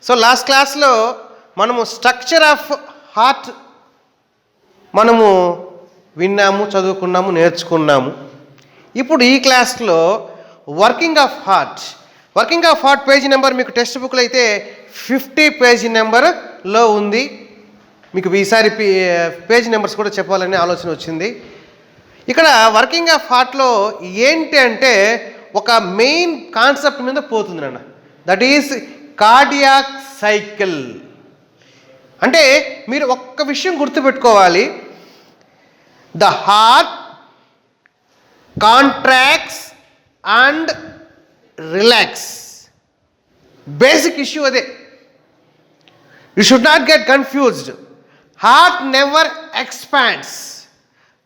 So last క్లాస్లో మనము structure of heart మనము విన్నాము, చదువుకున్నాము, నేర్చుకున్నాము. ఇప్పుడు ఈ క్లాస్లో working of heart page number మీకు టెక్స్ట్ బుక్లో అయితే 50 పేజీ నెంబర్లో ఉంది. మీకు ఈసారి పేజీ నెంబర్స్ కూడా చెప్పాలనే ఆలోచన వచ్చింది. ఇక్కడ వర్కింగ్ ఆఫ్ హార్ట్లో ఏంటి అంటే ఒక మెయిన్ కాన్సెప్ట్ మీద పోతుంది అన్న, దట్ ఈస్ కార్డియాక్ సైకిల్. అంటే మీరు ఒక్క విషయం గుర్తుపెట్టుకోవాలి, the heart contracts and relax. Basic issue అదే. You should not get confused. Heart never expands.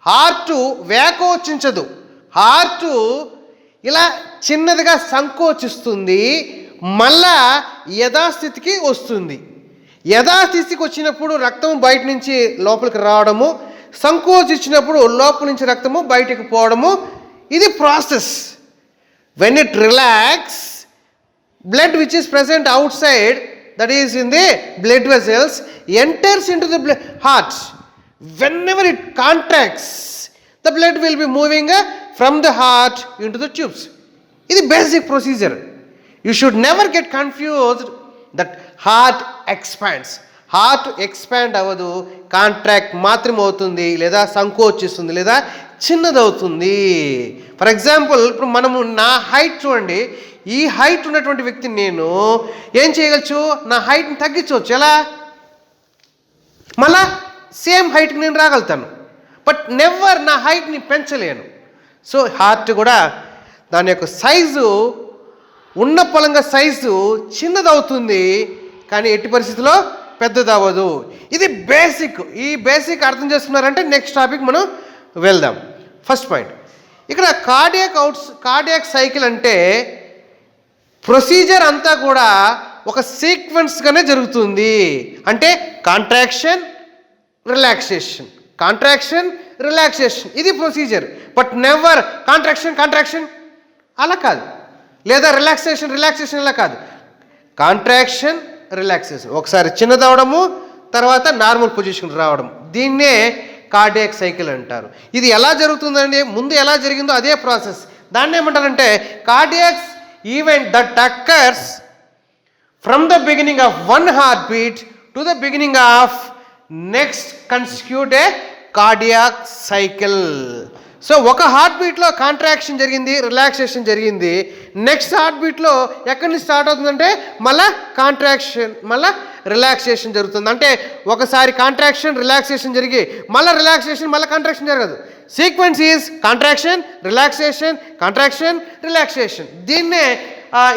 Heart వ్యాకోచించదు. హార్ట్ ఇలా చిన్నదిగా సంకోచిస్తుంది, మళ్ళా యథాస్థితికి వస్తుంది. యథాస్థితికి వచ్చినప్పుడు రక్తం బయట నుంచి లోపలికి రావడము, సంకోచించినప్పుడు లోపల నుంచి రక్తము బయటకు పోవడము, ఇది process. When it relax, blood which is present outside, that is in the blood vessels, enters into the heart. Whenever it contracts, the blood will be moving from the heart into the tubes. This is basic procedure. You should never get confused that heart expands. Heart expand అవ్వదు, contract మాత్రమే అవుతుంది, లేదా సంకోచిస్తుంది, లేదా చిన్నదవుతుంది. For example, ఇప్పుడు మనము నా height చూడండి. ఈ హైట్ ఉన్నటువంటి వ్యక్తిని నేను ఏం చేయగలచ్చు? నా హైట్ని తగ్గించవచ్చు. ఎలా? మళ్ళా సేమ్ హైట్కి నేను రాగలుగుతాను, బట్ నెవర్ నా హైట్ని పెంచలేను. సో హార్ట్ కూడా దాని యొక్క సైజు ఉన్న పలంగా సైజు చిన్నదవుతుంది, కానీ ఎట్టి పరిస్థితిలో పెద్దదవ్వదు. ఇది బేసిక్. ఈ బేసిక్ అర్థం చేసుకున్నారంటే నెక్స్ట్ టాపిక్ మనం వెళ్దాం. ఫస్ట్ పాయింట్, ఇక్కడ కార్డియాక్ సైకిల్ అంటే ప్రొసీజర్ అంతా కూడా ఒక సీక్వెన్స్గానే జరుగుతుంది. అంటే కాంట్రాక్షన్, రిలాక్సేషన్, ఇది ప్రొసీజర్. బట్ నెవర్ కాంట్రాక్షన్ అలా కాదు, లేదా రిలాక్సేషన్ ఇలా కాదు. కాంట్రాక్షన్, రిలాక్సేషన్, ఒకసారి చిన్నదవడము, తర్వాత నార్మల్ పొజిషన్ రావడం, దీన్నే కార్డియాక్ సైకిల్ అంటారు. ఇది ఎలా జరుగుతుందండి? ముందు ఎలా జరిగిందో అదే ప్రాసెస్. దాన్ని ఏమంటారంటే cardiac event that occurs from the beginning of one heart beat to the beginning of next constitute A cardiac cycle. So ఒక హార్ట్ బీట్లో కాంట్రాక్షన్ జరిగింది, రిలాక్సేషన్ జరిగింది. నెక్స్ట్ హార్ట్ బీట్లో ఎక్కడి నుంచి స్టార్ట్ అవుతుందంటే మళ్ళా కాంట్రాక్షన్, మళ్ళా రిలాక్సేషన్ జరుగుతుంది. అంటే ఒకసారి కాంట్రాక్షన్, రిలాక్సేషన్ జరిగి మళ్ళీ రిలాక్సేషన్, మళ్ళీ కాంట్రాక్షన్ జరగదు. Sequence is contraction, relaxation. దీన్నే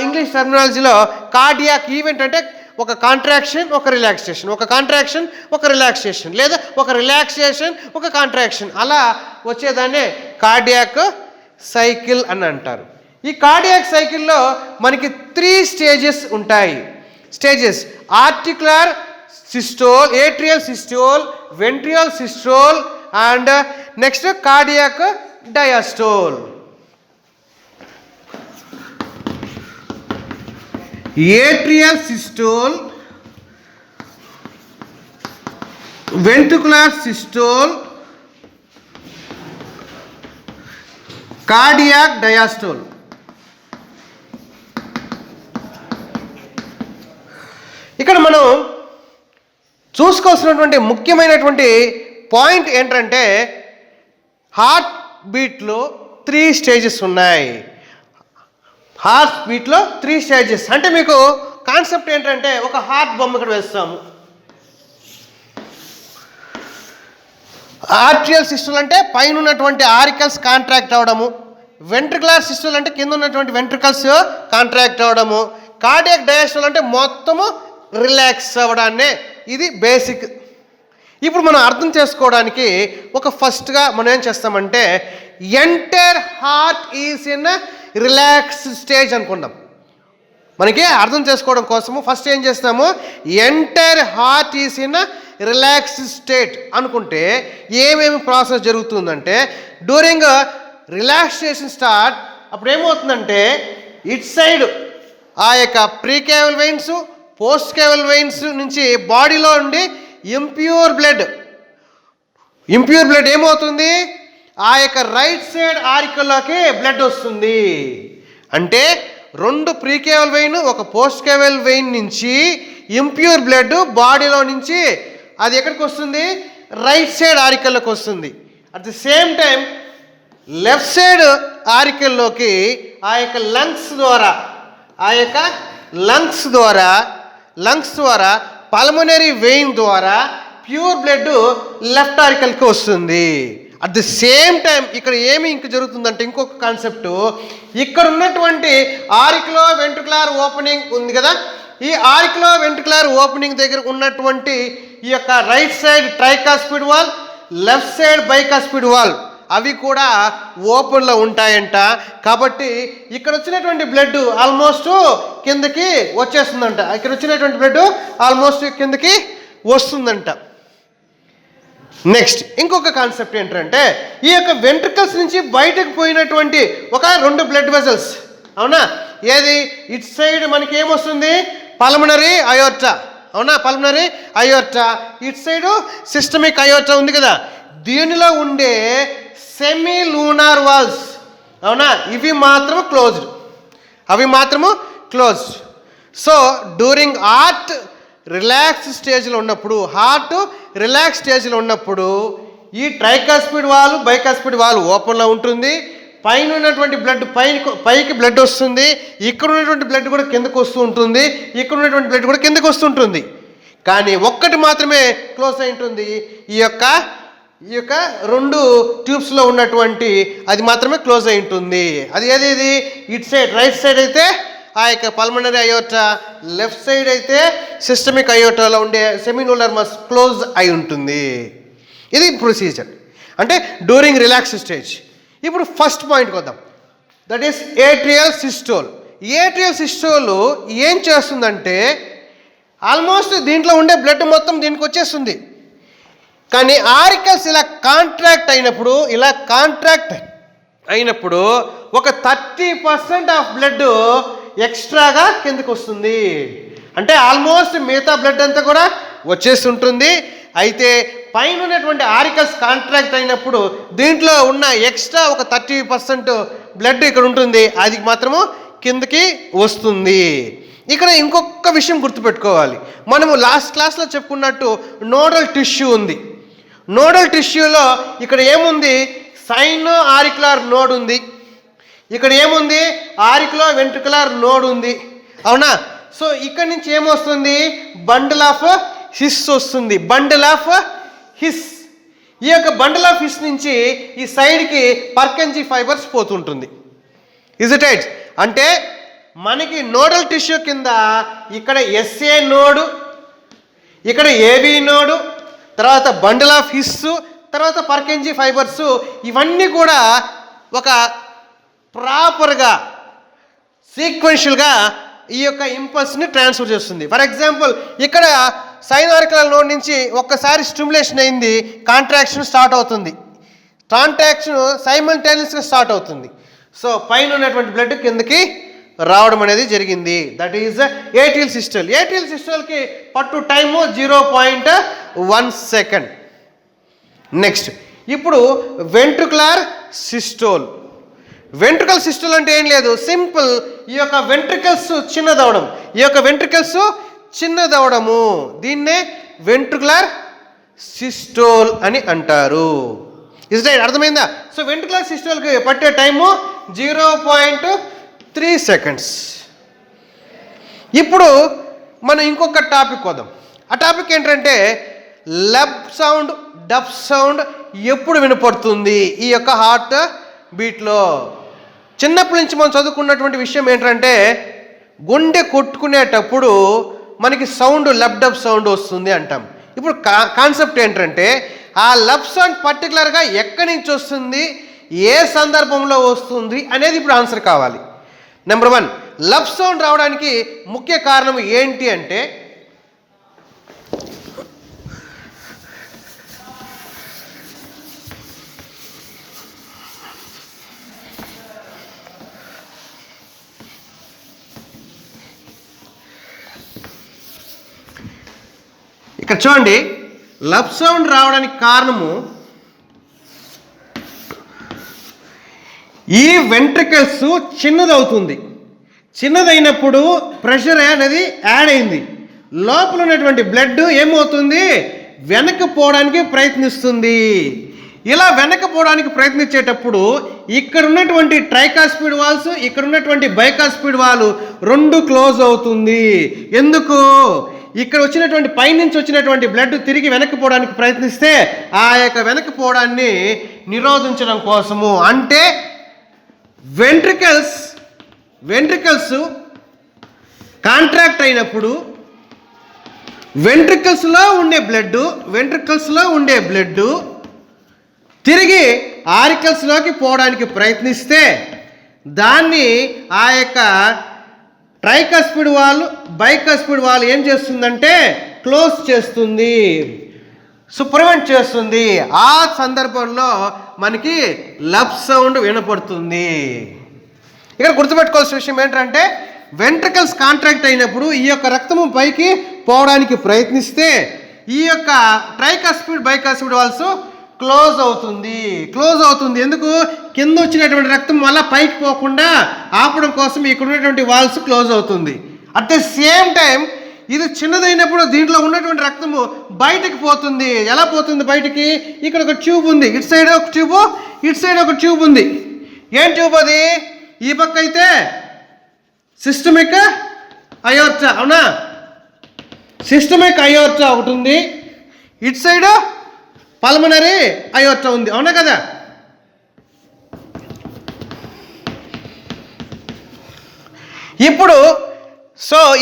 ఇంగ్లీష్ టర్మినాలజీలో కార్డియాక్ ఈవెంట్ అంటే ఒక కాంట్రాక్షన్, ఒక రిలాక్సేషన్, లేదా ఒక రిలాక్సేషన్, ఒక కాంట్రాక్షన్, అలా వచ్చేదాన్నే కార్డియాక్ సైకిల్ అని అంటారు. ఈ కార్డియాక్ సైకిల్లో మనకి 3 స్టేజెస్ ఉంటాయి. Articular systole, atrial systole, ventricular systole, and next cardiac diastole. Atrial systole, ventricular systole, cardiac diastole. ఇక్కడ మనం చూసుకోవాల్సినటువంటి ముఖ్యమైనటువంటి పాయింట్ ఏంటంటే హార్ట్ బీట్లో 3 స్టేజెస్ ఉన్నాయి. హార్ట్ బీట్లో 3 స్టేజెస్ అంటే మీకు కాన్సెప్ట్ ఏంటంటే ఒక హార్ట్ బొమ్మ ఇక్కడ వేస్తాము. ఆర్ట్రియల్ సిస్టోల్ అంటే పైన ఉన్నటువంటి ఆరికల్స్ కాంట్రాక్ట్ అవ్వడము, వెంట్రికులర్ సిస్టోల్ అంటే కింద ఉన్నటువంటి వెంట్రికల్స్ కాంట్రాక్ట్ అవ్వడము, కార్డియాక్ డయాస్టోల్ అంటే మొత్తము రిలాక్స్ అవ్వడాన్నే. ఇది బేసిక్. ఇప్పుడు మనం అర్థం చేసుకోవడానికి ఒక ఫస్ట్గా మనం ఏం చేస్తామంటే entire heart is in relax stage అనుకుందాం. మనకి అర్థం చేసుకోవడం కోసము ఫస్ట్ ఏం చేస్తాము, entire heart is in relax state అనుకుంటే ఏమేమి ప్రాసెస్ జరుగుతుందంటే డ్యూరింగ్ రిలాక్సేషన్ అప్పుడు ఏమవుతుందంటే ఇట్ సైడ్ ఆ యొక్క ప్రీకేవల్ వెయిన్స్, పోస్ట్ కేవల్ వెయిన్స్ నుంచి బాడీలో ఉండి ఇంప్యూర్ బ్లడ్ ఏమవుతుంది, ఆ యొక్క రైట్ సైడ్ ఆరికల్లోకి బ్లడ్ వస్తుంది. అంటే 2 ప్రీకేవల్ వెయిన్, ఒక పోస్ట్ కేవల్ వెయిన్ నుంచి ఇంప్యూర్ బ్లడ్ బాడీలో నుంచి అది ఎక్కడికి వస్తుంది, రైట్ సైడ్ ఆరికల్లోకి వస్తుంది. At the same time left side ఆరికల్లోకి ఆ యొక్క లంగ్స్ ద్వారా పల్మనరీ వెయిన్ ద్వారా ప్యూర్ బ్లడ్ లెఫ్ట్ ఆరికల్కి వస్తుంది. అట్ ది సేమ్ టైం ఇక్కడ ఏమి ఇంక జరుగుతుందంటే ఇంకొక కాన్సెప్ట్, ఇక్కడ ఉన్నటువంటి ఆరిక్లో వెంట్రుకులర్ ఓపెనింగ్ ఉంది కదా, ఈ ఆరిక్లో వెంట్రుకులర్ ఓపెనింగ్ దగ్గర ఉన్నటువంటి ఈ యొక్క right side tricuspid valve, left side bicuspid valve అవి కూడా ఓపెన్లో ఉంటాయంట. కాబట్టి ఇక్కడ వచ్చినటువంటి బ్లడ్ ఆల్మోస్ట్ కిందకి వచ్చేస్తుందంట, ఇక్కడ వచ్చినటువంటి బ్లడ్ ఆల్మోస్ట్ కిందకి వస్తుందంట. నెక్స్ట్ ఇంకొక కాన్సెప్ట్ ఏంటంటే, ఈ యొక్క వెంట్రికల్స్ నుంచి బయటకు పోయినటువంటి ఒక 2 బ్లడ్ వెజల్స్, అవునా, ఏది ఇట్ సైడ్ మనకి ఏమొస్తుంది, పల్మనరీ అయోర్టా, అవునా, pulmonary aorta, it side systemic aorta ఉంది కదా, దీనిలో ఉండే సెమీ లూనార్ వాల్స్, అవునా, ఇవి మాత్రము closed. So during heart relax స్టేజ్లో ఉన్నప్పుడు ఈ ట్రైకాస్పిడ్ వాల్, బైకాస్పిడ్ వాల్ ఓపెన్లో ఉంటుంది. పైన ఉన్నటువంటి బ్లడ్ పైకి బ్లడ్ వస్తుంది, ఇక్కడ ఉన్నటువంటి బ్లడ్ కూడా కిందకు వస్తూ ఉంటుంది, ఇక్కడ ఉన్నటువంటి బ్లడ్ కూడా కిందకు వస్తుంటుంది. కానీ ఒక్కటి మాత్రమే క్లోజ్ అయి ఉంటుంది, ఈ యొక్క 2 ట్యూబ్స్లో ఉన్నటువంటి అది మాత్రమే క్లోజ్ అయి ఉంటుంది. అది ఏది ఇట్ సైడ్ రైట్ సైడ్ అయితే ఆ యొక్క పల్మనరీ అయోర్టా, లెఫ్ట్ సైడ్ అయితే సిస్టమిక్ అయోర్టాలో ఉండే సెమినోలర్ మస్ క్లోజ్ అయి ఉంటుంది. ఇది ప్రొసీజర్ అంటే డ్యూరింగ్ రిలాక్స్ స్టేజ్. ఇప్పుడు ఫస్ట్ పాయింట్కి వద్దాం, that is atrial systole. Atrial systole ఏం చేస్తుందంటే ఆల్మోస్ట్ దీంట్లో ఉండే బ్లడ్ మొత్తం దీనికి వచ్చేస్తుంది. కానీ ఆరికల్స్ ఇలా కాంట్రాక్ట్ అయినప్పుడు ఒక 30% ఆఫ్ బ్లడ్ ఎక్స్ట్రాగా కిందకు వస్తుంది. అంటే ఆల్మోస్ట్ మిగతా బ్లడ్ అంతా కూడా వచ్చేస్తుంటుంది. అయితే పైన ఉన్నటువంటి ఆరికల్స్ కాంట్రాక్ట్ అయినప్పుడు దీంట్లో ఉన్న ఎక్స్ట్రా ఒక 30% బ్లడ్ ఇక్కడ ఉంటుంది, అది మాత్రము కిందకి వస్తుంది. ఇక్కడ ఇంకొక విషయం గుర్తుపెట్టుకోవాలి, మనము లాస్ట్ క్లాస్లో చెప్పుకున్నట్టు నోడల్ టిష్యూ ఉంది. నోడల్ టిష్యూలో ఇక్కడ ఏముంది, సైనో ఆరికులర్ నోడ్ ఉంది, ఇక్కడ ఏముంది, ఆరికులో వెంట్రికులర్ నోడ్ ఉంది, అవునా. సో ఇక్కడ నుంచి ఏమొస్తుంది, బండిల్ ఆఫ్ హిస్ వస్తుంది. ఈ యొక్క బండిల్ ఆఫ్ హిస్ నుంచి ఈ సైడ్కి పర్కెంజీ ఫైబర్స్ పోతుంటుంది. Is it right? అంటే మనకి నోడల్ టిష్యూ కింద ఇక్కడ ఎస్ఏ నోడు, ఇక్కడ ఏబి నోడు, తర్వాత బండిల్ ఆఫ్ హిస్, తర్వాత పర్కెంజీ ఫైబర్స్, ఇవన్నీ కూడా ఒక ప్రాపర్గా సీక్వెన్షియల్గా ఈ యొక్క ఇంపల్స్ని ట్రాన్స్ఫర్ చేస్తుంది. ఫర్ ఎగ్జాంపుల్ ఇక్కడ సైనారికల్ నోడ్ నుంచి ఒక్కసారి స్టిమ్యులేషన్ అయింది, కాంట్రాక్షన్ స్టార్ట్ అవుతుంది, కాంట్రాక్షన్ సైమల్టేనియస్గా స్టార్ట్ అవుతుంది. సో పైన ఉన్నటువంటి బ్లడ్ కిందకి రావడం అనేది జరిగింది. That is atrial systole. Atrial సిస్టోల్కి పట్టు టైము 0.1 సెకండ్. నెక్స్ట్ ఇప్పుడు వెంట్రుకులర్ సిస్టోల్. వెంట్రుకల్ సిస్టోల్ అంటే ఏం లేదు, సింపుల్, ఈ యొక్క వెంట్రికల్స్ చిన్నదవడము, దీన్నే వెంట్రుకులర్ సిస్టోల్ అని అంటారు. Is right? అర్థమైందా? సో వెంట్రుకులర్ సిస్టోల్కి పట్టే టైము 0.3 సెకండ్స్. ఇప్పుడు మనం ఇంకొక టాపిక్ వద్దాం. ఆ టాపిక్ ఏంటంటే లబ్ సౌండ్, డబ్ సౌండ్ ఎప్పుడు వినపడుతుంది ఈ యొక్క హార్ట్ బీట్లో. చిన్నప్పటి నుంచి మనం చదువుకున్నటువంటి విషయం ఏంటంటే గుండె కొట్టుకునేటప్పుడు మనకి సౌండ్ లబ్ డబ్ సౌండ్ వస్తుంది అంటాం. ఇప్పుడు కాన్సెప్ట్ ఏంటంటే ఆ లబ్ సౌండ్ పర్టికులర్గా ఎక్కడి నుంచి వస్తుంది, ఏ సందర్భంలో వస్తుంది అనేది ఇప్పుడు ఆన్సర్ కావాలి. నెంబర్ 1, లబ్ సౌండ్ రావడానికి ముఖ్య కారణం ఏంటి అంటే ఇక్కడ చూడండి, లబ్ సౌండ్ రావడానికి కారణము ఈ వెంట్రికల్స్ చిన్నదవుతుంది. చిన్నదైనప్పుడు ప్రెషర్ అనేది యాడ్ అయింది. లోపల ఉన్నటువంటి బ్లడ్ ఏమవుతుంది, వెనక్కిపోవడానికి ప్రయత్నిస్తుంది. ఇలా వెనక్కిపోవడానికి ప్రయత్నించేటప్పుడు ఇక్కడ ఉన్నటువంటి ట్రైకాస్పిడ్ వాల్స్, ఇక్కడ ఉన్నటువంటి బైకాస్పిడ్ వాల్ రెండు క్లోజ్ అవుతుంది. ఎందుకు? ఇక్కడ వచ్చినటువంటి పైనుంచి వచ్చినటువంటి బ్లడ్ తిరిగి వెనక్కిపోవడానికి ప్రయత్నిస్తే ఆ యొక్క వెనక్కిపోవడాన్ని నిరోధించడం కోసము. అంటే వెంట్రికల్స్ కాంట్రాక్ట్ అయినప్పుడు వెంట్రికల్స్లో ఉండే బ్లడ్ తిరిగి ఆరికల్స్లోకి పోవడానికి ప్రయత్నిస్తే దాన్ని ఆ యొక్క ట్రైకాస్పిడ్ వాల్, బైకాస్పిడ్ వాల్ ఏం చేస్తుందంటే క్లోజ్ చేస్తుంది, ప్రివెంట్ చేస్తుంది. ఆ సందర్భంలో మనకి లబ్ సౌండ్ వినపడుతుంది. ఇక్కడ గుర్తుపెట్టుకోవాల్సిన విషయం ఏంటంటే వెంట్రికల్స్ కాంట్రాక్ట్ అయినప్పుడు ఈ యొక్క రక్తము పైకి పోవడానికి ప్రయత్నిస్తే ఈ యొక్క ట్రైకాస్పిడ్, బైకాస్పిడ్ వాల్స్ క్లోజ్ అవుతుంది. ఎందుకు? కింద వచ్చినటువంటి రక్తం మళ్ళీ పైకి పోకుండా ఆపడం కోసం ఇక్కడ ఉన్నటువంటి వాల్స్ క్లోజ్ అవుతుంది. అట్ ద సేమ్ టైం ఇది చిన్నదైనప్పుడు దీంట్లో ఉన్నటువంటి రక్తము బయటకు పోతుంది. ఎలా పోతుంది బయటికి? ఇక్కడ ఒక ట్యూబ్ ఉంది, ఇటు సైడ్ ఒక ట్యూబ్, ఇటు సైడ్ ఒక ట్యూబ్ ఉంది. ఏం ట్యూబ్ అది? ఈ పక్క అయితే సిస్టమిక్ అయోర్టా, అవునా? సిస్టమిక్ అయోర్టా ఒకటి ఉంది, ఇటు సైడ్ పల్మనరీ అయోర్టా ఉంది, అవునా కదా? ఇప్పుడు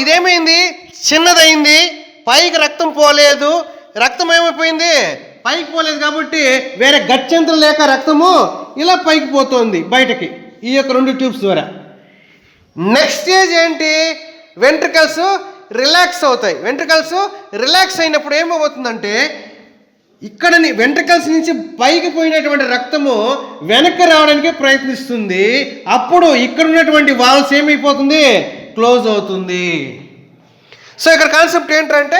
ఇదేమైంది? చిన్నదైంది, పైకి రక్తం పోలేదు. రక్తం ఏమైపోయింది? పైకి పోలేదు కాబట్టి వేరే గత్యంతరం లేక రక్తము ఇలా పైకి పోతుంది బయటకి ఈ యొక్క రెండు ట్యూబ్స్ ద్వారా. నెక్స్ట్ స్టేజ్ ఏంటి? వెంట్రికల్స్ రిలాక్స్ అవుతాయి. వెంట్రికల్స్ రిలాక్స్ అయినప్పుడు ఏమవుతుందంటే ఇక్కడ వెంట్రికల్స్ నుంచి పైకి పోయినటువంటి రక్తము వెనక్కి రావడానికి ప్రయత్నిస్తుంది. అప్పుడు ఇక్కడ ఉన్నటువంటి వాల్స్ ఏమైపోతుంది? క్లోజ్ అవుతుంది. ఇక్కడ కాన్సెప్ట్ ఏంటంటే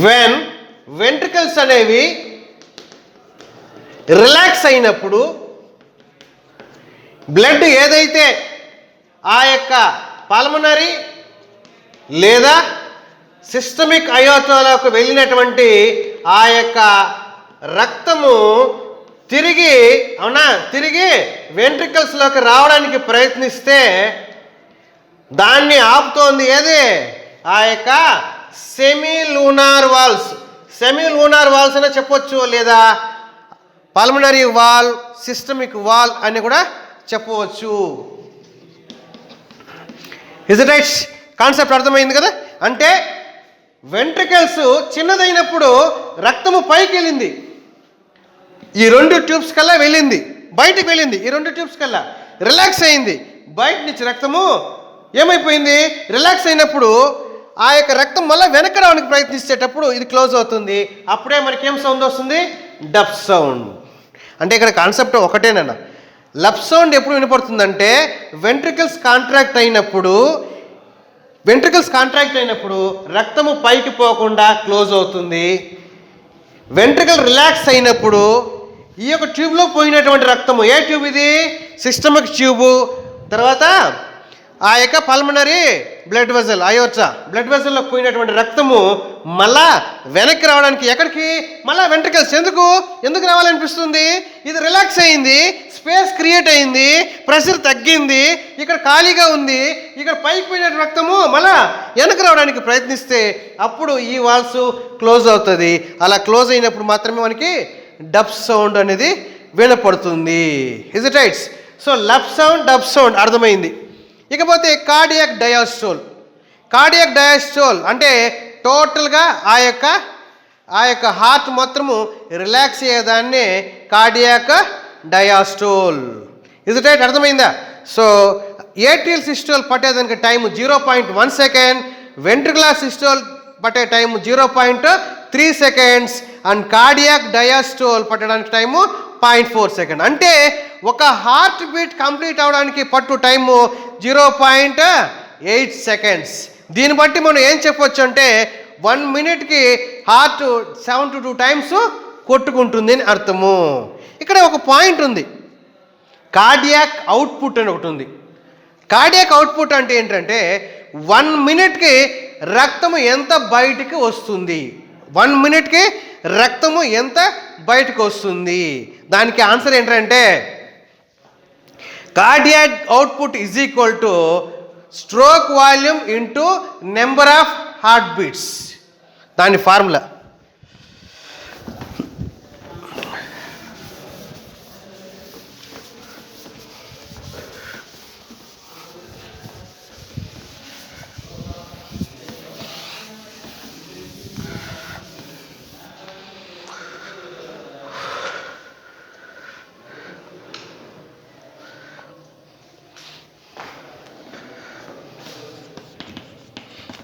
వెన్ వెంట్రికల్స్ అనేవి రిలాక్స్ అయినప్పుడు బ్లడ్ ఏదైతే ఆ యొక్క పల్మనరీ లేదా సిస్టమిక్ అయోర్టాలోకి వెళ్ళినటువంటి ఆ యొక్క రక్తము తిరిగి వెంట్రికల్స్లోకి రావడానికి ప్రయత్నిస్తే దాన్ని ఆపుతోంది ఏది? ఆ యొక్క సెమీలూనార్ వాల్స్ అనే చెప్పొచ్చు, లేదా పల్మనరీ వాల్, సిస్టమిక్ వాల్ అని కూడా చెప్పవచ్చు. Is it right? కాన్సెప్ట్ అర్థమైంది కదా? అంటే వెంట్రికల్స్ చిన్నదైనప్పుడు రక్తము పైకి వెళ్ళింది, ఈ రెండు ట్యూబ్స్ కల్లా వెళ్ళింది, బయటికి వెళ్ళింది. ఈ రెండు ట్యూబ్స్ కల్లా రిలాక్స్ అయింది. బయట నుంచి రక్తము ఏమైపోయింది? రిలాక్స్ అయినప్పుడు ఆ యొక్క రక్తం మళ్ళీ వెనక్కి రావడానికి ప్రయత్నించేటప్పుడు ఇది క్లోజ్ అవుతుంది. అప్పుడే మనకి ఏం సౌండ్ వస్తుంది? Dub sound. అంటే ఇక్కడ కాన్సెప్ట్ ఒకటేనన్నా. లబ్ సౌండ్ ఎప్పుడు వినపడుతుందంటే వెంట్రికల్స్ కాంట్రాక్ట్ అయినప్పుడు రక్తము పైకి పోకుండా క్లోజ్ అవుతుంది. వెంట్రికల్ రిలాక్స్ అయినప్పుడు ఈ యొక్క ట్యూబ్లో పోయినటువంటి రక్తము, ఏ ట్యూబ్ ఇది? సిస్టమిక్ ట్యూబు, తర్వాత ఆ యొక్క pulmonary blood vessel, aorta blood వెజల్లో పోయినటువంటి రక్తము మళ్ళా వెనక్కి రావడానికి ఎక్కడికి? మళ్ళా వెంట్రికల్స్. ఎందుకు రావాలనిపిస్తుంది? ఇది రిలాక్స్ అయింది, స్పేస్ క్రియేట్ అయింది, ప్రెషర్ తగ్గింది, ఇక్కడ ఖాళీగా ఉంది, ఇక్కడ పైకి పోయిన రక్తము మళ్ళా వెనక్కి రావడానికి ప్రయత్నిస్తే అప్పుడు ఈ వాల్స్ క్లోజ్ అవుతుంది. అలా క్లోజ్ అయినప్పుడు మాత్రమే మనకి డబ్ సౌండ్ అనేది వినపడుతుంది. Is it rights? Lub sound, dub sound అర్థమైంది. ఇకపోతే కార్డియాక్ డయాస్టోల్ అంటే టోటల్గా ఆ యొక్క హార్ట్ మొత్తము రిలాక్స్ అయ్యేదాన్ని cardiac diastole. Is it right? అర్థమైందా? ఏట్రియల్ సిస్టోల్ పట్టేదానికి టైం 0.1 సెకండ్, వెంట్రికులర్ సిస్టోల్ పట్టే time 0.3 seconds and cardiac diastole పట్టడానికి టైము 0.4 సెకండ్. అంటే ఒక హార్ట్ బీట్ కంప్లీట్ అవడానికి పట్టు టైము 0.8 సెకండ్స్. దీన్ని బట్టి మనం ఏం చెప్పొచ్చు అంటే 1 మినిట్కి హార్ట్ 7 to 2 టైమ్స్ కొట్టుకుంటుంది అని అర్థము. ఇక్కడ ఒక పాయింట్ ఉంది, కార్డియాక్ అవుట్పుట్ అని ఒకటి ఉంది. కార్డియాక్ అవుట్పుట్ అంటే ఏంటంటే 1 మినిట్కి రక్తము ఎంత బయటికి వస్తుంది, 1 మినిట్కి రక్తము ఎంత బయటకు వస్తుంది. దానికి ఆన్సర్ ఏంటంటే cardiac output is equal to stroke volume into number of heart beats. దాని formula.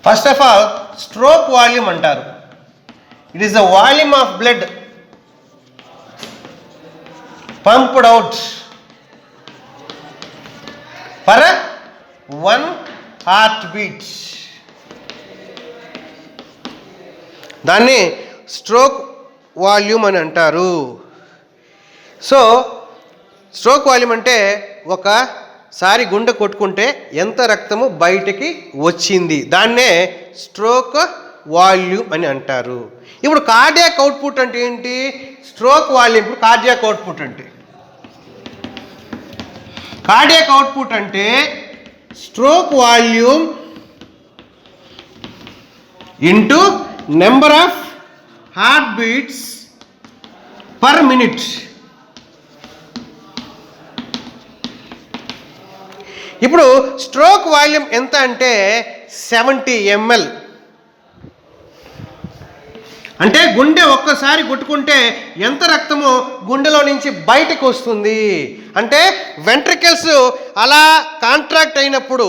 First of all stroke volume అంటారు. It is the volume of blood pumped out for 1 heart beat. దాన్ని స్ట్రోక్ వాల్యూమ్ అని అంటారు. So stroke volume అంటే ఒకసారి గుండె కొట్టుకుంటే ఎంత రక్తము బయటికి వచ్చింది, దాన్నే స్ట్రోక్ వాల్యూమ్ అని అంటారు. ఇప్పుడు కార్డియాక్ అవుట్పుట్ అంటే ఏంటి, స్ట్రోక్ వాల్యూమ్. ఇప్పుడు కార్డియాక్ అవుట్పుట్ అంటే stroke volume into number of heart beats per minute. ఇప్పుడు స్ట్రోక్ వాల్యూమ్ ఎంత అంటే 70 ml. అంటే గుండె ఒక్కసారి కొట్టుకుంటే ఎంత రక్తము గుండెలో నుంచి బయటకు వస్తుంది అంటే వెంట్రికల్స్ అలా కాంట్రాక్ట్ అయినప్పుడు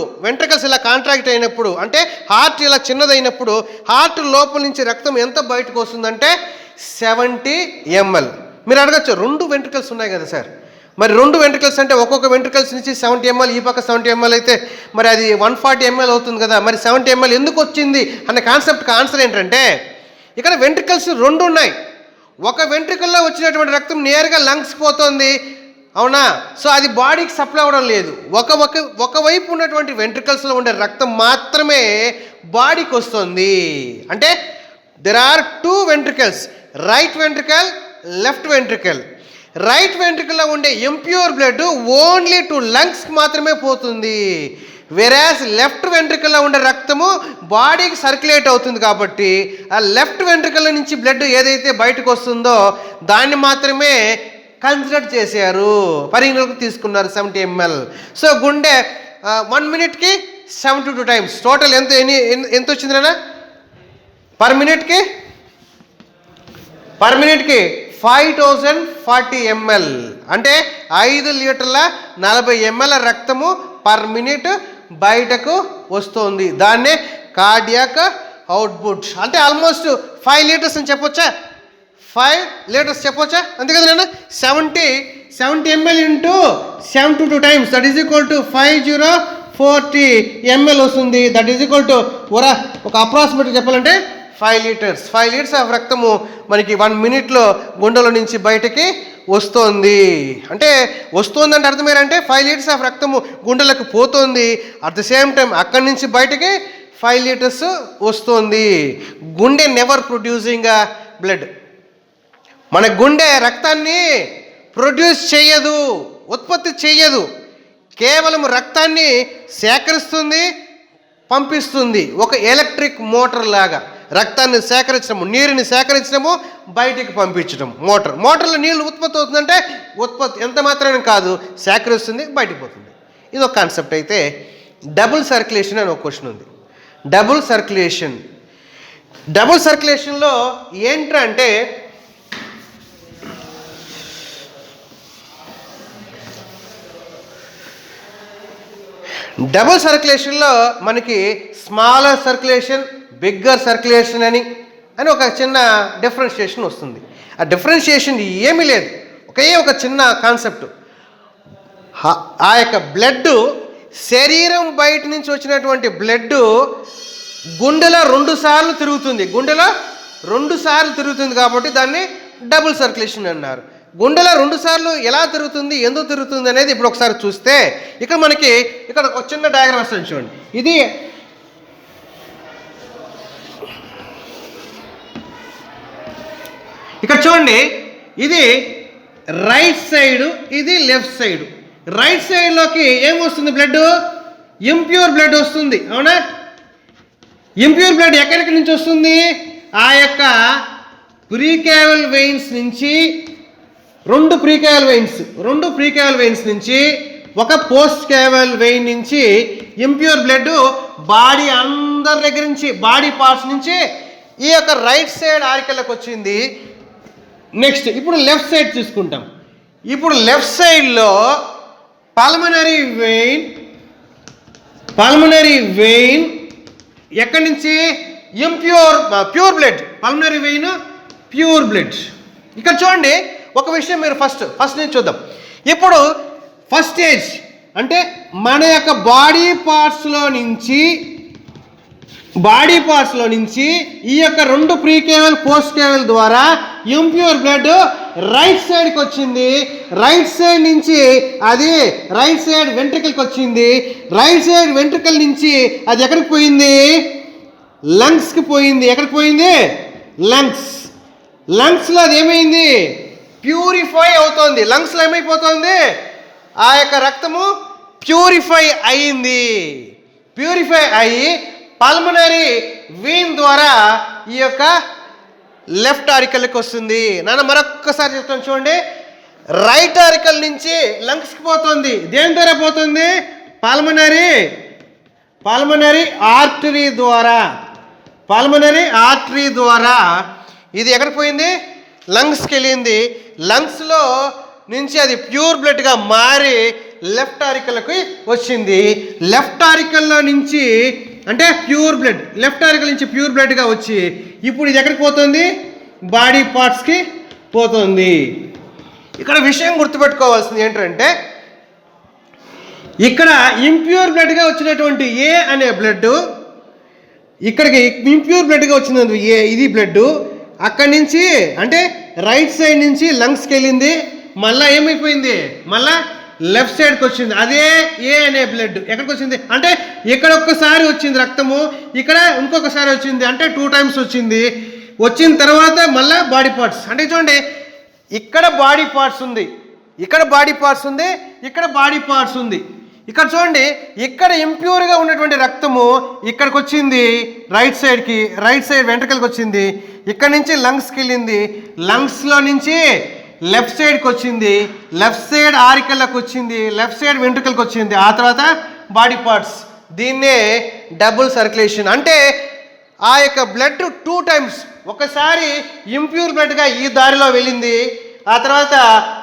అంటే హార్ట్ ఇలా చిన్నదైనప్పుడు హార్ట్ లోపల నుంచి రక్తం ఎంత బయటకు వస్తుందంటే 70 ml. మీరు అడగచ్చు 2 వెంట్రికల్స్ ఉన్నాయి కదా సార్, మరి 2 వెంట్రికల్స్ అంటే ఒక్కొక్క వెంట్రికల్స్ నుంచి 70 ml, ఈ పక్క 70 ml అయితే మరి అది 140 ml అవుతుంది కదా. మరి 70 ml ఎందుకు వచ్చింది అనే కాన్సెప్ట్కి ఆన్సర్ ఏంటంటే ఇక్కడ వెంట్రికల్స్ 2 ఉన్నాయి. ఒక వెంట్రికల్లో వచ్చినటువంటి రక్తం నేరుగా లంగ్స్కి పోతుంది, అవునా? సో అది బాడీకి సప్లై అవ్వడం లేదు. ఒకవైపు ఉన్నటువంటి వెంట్రికల్స్లో ఉండే రక్తం మాత్రమే బాడీకి వస్తుంది. అంటే there are 2 ventricles, right ventricle, left ventricle. Right వెంట్రికల్లో ఉండే ఇంప్యూర్ బ్లడ్ ఓన్లీ టు లంగ్స్కి మాత్రమే పోతుంది. వెరాస్ లెఫ్ట్ వెంట్రికల్లో ఉండే రక్తము బాడీకి సర్క్యులేట్ అవుతుంది. కాబట్టి ఆ లెఫ్ట్ వెంట్రికల్ నుంచి బ్లడ్ ఏదైతే బయటకు వస్తుందో దాన్ని మాత్రమే కన్సిడర్ చేశారు, పరిగణలోకి తీసుకున్నారు 70 ml. సో గుండె 1 మినిట్కి 72 టైమ్స్. టోటల్ ఎంత వచ్చింది పర్ మినిట్కి 5040 ml. అంటే 5 లీటర్ల 40 ml రక్తము పర్ మినిట్ బయటకు వస్తుంది. దాన్నే కార్డియాక్ అవుట్పుట్. అంటే ఆల్మోస్ట్ 5 లీటర్స్ అని చెప్పొచ్చా, 5 లీటర్స్ చెప్పొచ్చా, అంతే కదా నాన్న. 70 ml into 72 times that is equal to 5040 ml వస్తుంది. దట్ ఈజ్ ఈక్వల్ టు ఒక అప్రాక్సిమేట్గా చెప్పాలంటే 5 లీటర్స్. 5 లీటర్స్ ఆఫ్ రక్తము మనకి 1 మినిట్లో గుండెలో నుంచి బయటకి వస్తుంది. అంటే వస్తుందంటే అర్థం ఏంటంటే 5 లీటర్స్ ఆఫ్ రక్తము గుండెలకు పోతుంది, అట్ ద సేమ్ టైం అక్కడి నుంచి బయటకి 5 లీటర్స్ వస్తుంది. గుండె నెవర్ ప్రొడ్యూసింగ్ బ్లడ్. మన గుండె రక్తాన్ని ప్రొడ్యూస్ చేయదు, ఉత్పత్తి చేయదు, కేవలం రక్తాన్ని సేకరిస్తుంది, పంపిస్తుంది. ఒక ఎలక్ట్రిక్ మోటార్ లాగా రక్తాన్ని సేకరించడము, నీరుని సేకరించడము, బయటికి పంపించడం. మోటార్లో నీళ్ళు ఉత్పత్తి అవుతుందంటే ఉత్పత్తి ఎంత మాత్రమే కాదు, సేకరిస్తుంది, బయటికి పోతుంది. ఇది ఒక కాన్సెప్ట్. అయితే డబుల్ సర్క్యులేషన్ అని ఒక క్వశ్చన్ ఉంది. డబుల్ సర్క్యులేషన్లో ఏంటంటే డబుల్ సర్క్యులేషన్లో మనకి స్మాలర్ సర్క్యులేషన్, బిగ్గర్ సర్క్యులేషన్ అని ఒక చిన్న డిఫరెన్షియేషన్ వస్తుంది. ఆ డిఫరెన్షియేషన్ ఏమీ లేదు, ఒక చిన్న కాన్సెప్ట్. ఆ యొక్క బ్లడ్, శరీరం బయట నుంచి వచ్చినటువంటి బ్లడ్ గుండెలో 2 సార్లు తిరుగుతుంది. గుండెలో 2 సార్లు తిరుగుతుంది కాబట్టి దాన్ని డబుల్ సర్క్యులేషన్ అన్నారు. గుండెలో 2 సార్లు ఎలా తిరుగుతుంది, ఎందుకు తిరుగుతుంది అనేది ఇప్పుడు ఒకసారి చూస్తే ఇక్కడ మనకి ఇక్కడ ఒక చిన్న డయాగ్రామ్ వస్తుంది చూడండి. ఇది ఇక్కడ చూడండి, ఇది రైట్ సైడ్, ఇది లెఫ్ట్ సైడ్. రైట్ సైడ్లోకి ఏం వస్తుంది? బ్లడ్, ఇంప్యూర్ బ్లడ్ వస్తుంది. అవునా? ఇంప్యూర్ బ్లడ్ ఎక్కడికి నుంచి వస్తుంది? ఆ యొక్క ప్రీకేవల్ వెయిన్స్ నుంచి, 2 ప్రీకేవల్ వెయిన్స్ నుంచి, ఒక పోస్ట్ కేవల్ వెయిన్ నుంచి ఇంప్యూర్ బ్లడ్ బాడీ అందరి దగ్గర నుంచి, బాడీ పార్ట్స్ నుంచి ఈ యొక్క రైట్ సైడ్ ఆరికల్లోకి వచ్చింది. నెక్స్ట్ ఇప్పుడు లెఫ్ట్ సైడ్ చూసుకుంటాం. ఇప్పుడు లెఫ్ట్ సైడ్లో పల్మనరీ వెయిన్ ఎక్కడి నుంచి? Pure blood. Pulmonary vein pure blood. ఇక్కడ చూడండి ఒక విషయం, మీరు ఫస్ట్ నుంచి చూద్దాం. ఇప్పుడు ఫస్ట్ స్టేజ్ అంటే మన యొక్క బాడీ పార్ట్స్లో నుంచి ఈ యొక్క 2 ప్రీకేవల్ పోస్ట్ కేవల్ ద్వారా ఇంప్యూర్ బ్లడ్ రైట్ సైడ్కి వచ్చింది. రైట్ సైడ్ నుంచి అది రైట్ సైడ్ వెంట్రికల్కి వచ్చింది. రైట్ సైడ్ వెంట్రికల్ నుంచి అది ఎక్కడికి పోయింది? లంగ్స్కి పోయింది. ఎక్కడికి పోయింది? లంగ్స్లో అది ఏమైంది? ప్యూరిఫై అవుతోంది. లంగ్స్లో ఏమైపోతుంది? ఆ యొక్క రక్తము ప్యూరిఫై అయ్యింది. ప్యూరిఫై అయ్యి పల్మనరీ వెయిన్ ద్వారా ఈ యొక్క లెఫ్ట్ ఆరికల్కి వస్తుంది. నాన్న మరొక్కసారి చెప్తాను చూడండి. రైట్ ఆరికల్ నుంచి లంగ్స్కి పోతుంది. దేని ద్వారా పోతుంది? పల్మనరీ ఆర్టరీ ద్వారా. ఇది ఎక్కడికి పోయింది? లంగ్స్కి వెళ్ళింది. లంగ్స్లో నుంచి అది ప్యూర్ బ్లడ్గా మారి లెఫ్ట్ ఆరికల్కి వచ్చింది. లెఫ్ట్ ఆరికల్లో నుంచి అంటే లెఫ్ట్ ఆరికల్ నుంచి ప్యూర్ బ్లడ్గా వచ్చి ఇప్పుడు ఇది ఎక్కడికి పోతుంది? బాడీ పార్ట్స్కి పోతుంది. ఇక్కడ విషయం గుర్తుపెట్టుకోవాల్సింది ఏంటంటే, ఇక్కడ ఇంప్యూర్ బ్లడ్గా వచ్చినటువంటి ఏ అనే బ్లడ్, ఇక్కడికి ఇంప్యూర్ బ్లడ్గా వచ్చినది ఏ, ఇది బ్లడ్ అక్కడి నుంచి అంటే రైట్ సైడ్ నుంచి లంగ్స్కి వెళ్ళింది. మళ్ళీ ఏమైపోయింది? మళ్ళా లెఫ్ట్ సైడ్కి వచ్చింది. అదే ఏ అనే బ్లడ్ ఎక్కడికి వచ్చింది? అంటే ఇక్కడ ఒక్కసారి వచ్చింది రక్తము, ఇక్కడ ఇంకొకసారి వచ్చింది, అంటే 2 టైమ్స్ వచ్చింది. వచ్చిన తర్వాత మళ్ళీ బాడీ పార్ట్స్. అంటే చూడండి, ఇక్కడ బాడీ పార్ట్స్ ఉంది, ఇక్కడ బాడీ పార్ట్స్ ఉంది. ఇక్కడ చూడండి, ఇక్కడ ఇంప్యూర్గా ఉన్నటువంటి రక్తము ఇక్కడికి వచ్చింది, రైట్ సైడ్ వెంట్రుకలకి వచ్చింది. ఇక్కడ నుంచి లంగ్స్కి వెళ్ళింది. లంగ్స్లో నుంచి లెఫ్ట్ సైడ్కి వచ్చింది, లెఫ్ట్ సైడ్ ఆరికల్లోకి వచ్చింది, లెఫ్ట్ సైడ్ వెంట్రుకలకు వచ్చింది, ఆ తర్వాత బాడీ పార్ట్స్. దీన్నే డబుల్ సర్క్యులేషన్. అంటే ఆ యొక్క బ్లడ్ 2 టైమ్స్, ఒకసారి ఇంప్యూర్ బ్లడ్గా ఈ దారిలో వెళ్ళింది, ఆ తర్వాత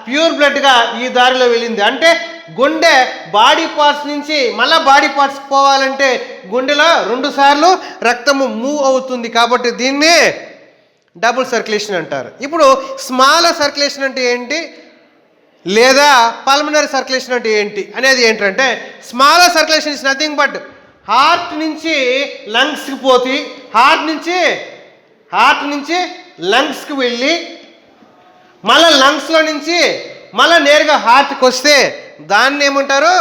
ప్యూర్ బ్లడ్గా ఈ దారిలో వెళ్ళింది. అంటే గుండె బాడీ పార్ట్స్ నుంచి మళ్ళీ బాడీ పార్ట్స్ పోవాలంటే గుండెలో 2 సార్లు రక్తము మూవ్ అవుతుంది. కాబట్టి దీన్నే డబుల్ సర్క్యులేషన్ అంటారు. ఇప్పుడు స్మాలర్ సర్క్యులేషన్ అంటే ఏంటి, లేదా పల్మనరీ సర్క్యులేషన్ అంటే ఏంటి అనేది ఏంటంటే, smaller circulation is nothing but heart నుంచి లంగ్స్కి పోతే, హార్ట్ నుంచి లంగ్స్కి వెళ్ళి మళ్ళీ లంగ్స్లో నుంచి మళ్ళీ నేరుగా హార్ట్కి వస్తే దాన్ని ఏమంటారు?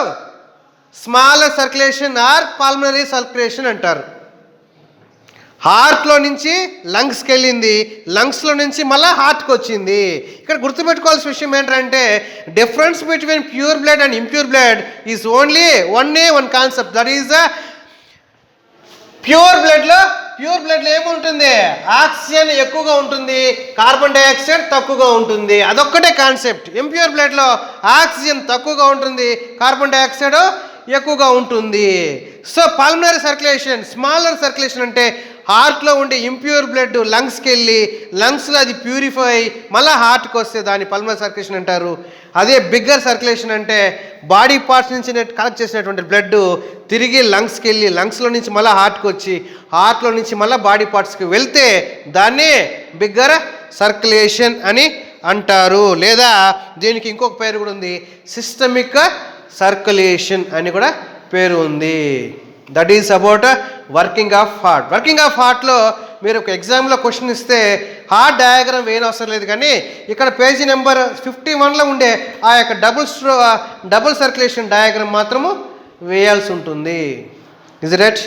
Smaller circulation or pulmonary circulation అంటారు. హార్ట్లో నుంచి లంగ్స్కి వెళ్ళింది, లంగ్స్లో నుంచి మళ్ళీ హార్ట్కి వచ్చింది. ఇక్కడ గుర్తుపెట్టుకోవాల్సిన విషయం ఏంటంటే, difference between pure blood and impure blood is only one concept. That is pure బ్లడ్లో ఏముంటుంది? ఆక్సిజన్ ఎక్కువగా ఉంటుంది, కార్బన్ డైఆక్సైడ్ తక్కువగా ఉంటుంది. అదొక్కటే కాన్సెప్ట్. ఇంప్యూర్ బ్లడ్లో ఆక్సిజన్ తక్కువగా ఉంటుంది, కార్బన్ డైఆక్సైడ్ ఎక్కువగా ఉంటుంది. So pulmonary circulation, smaller circulation అంటే హార్ట్లో ఉండే ఇంప్యూర్ బ్లడ్ లంగ్స్కి వెళ్ళి లంగ్స్లో అది ప్యూరిఫై మళ్ళీ హార్ట్కి వస్తే దాన్ని పల్మనరీ సర్క్యులేషన్ అంటారు. అదే బిగ్గర్ సర్క్యులేషన్ అంటే బాడీ పార్ట్స్ నుంచి కలెక్ట్ చేసినటువంటి బ్లడ్ తిరిగి లంగ్స్కి వెళ్ళి లంగ్స్లో నుంచి మళ్ళీ హార్ట్కి వచ్చి హార్ట్లో నుంచి మళ్ళీ బాడీ పార్ట్స్కి వెళ్తే దాన్ని బిగ్గర్ సర్క్యులేషన్ అని అంటారు. లేదా దీనికి ఇంకొక పేరు కూడా ఉంది, సిస్టమిక్ సర్క్యులేషన్ అని కూడా పేరు ఉంది. That is about working of heart. Working of హార్ట్లో మీరు ఒక ఎగ్జామ్లో క్వశ్చన్ ఇస్తే హార్ట్ డయాగ్రామ్ వేయని అవసరం లేదు, కానీ ఇక్కడ పేజీ నెంబర్ 51లో ఉండే ఆ యొక్క డబుల్ సర్క్యులేషన్ డయాగ్రామ్ మాత్రము వేయాల్సి ఉంటుంది. Is it?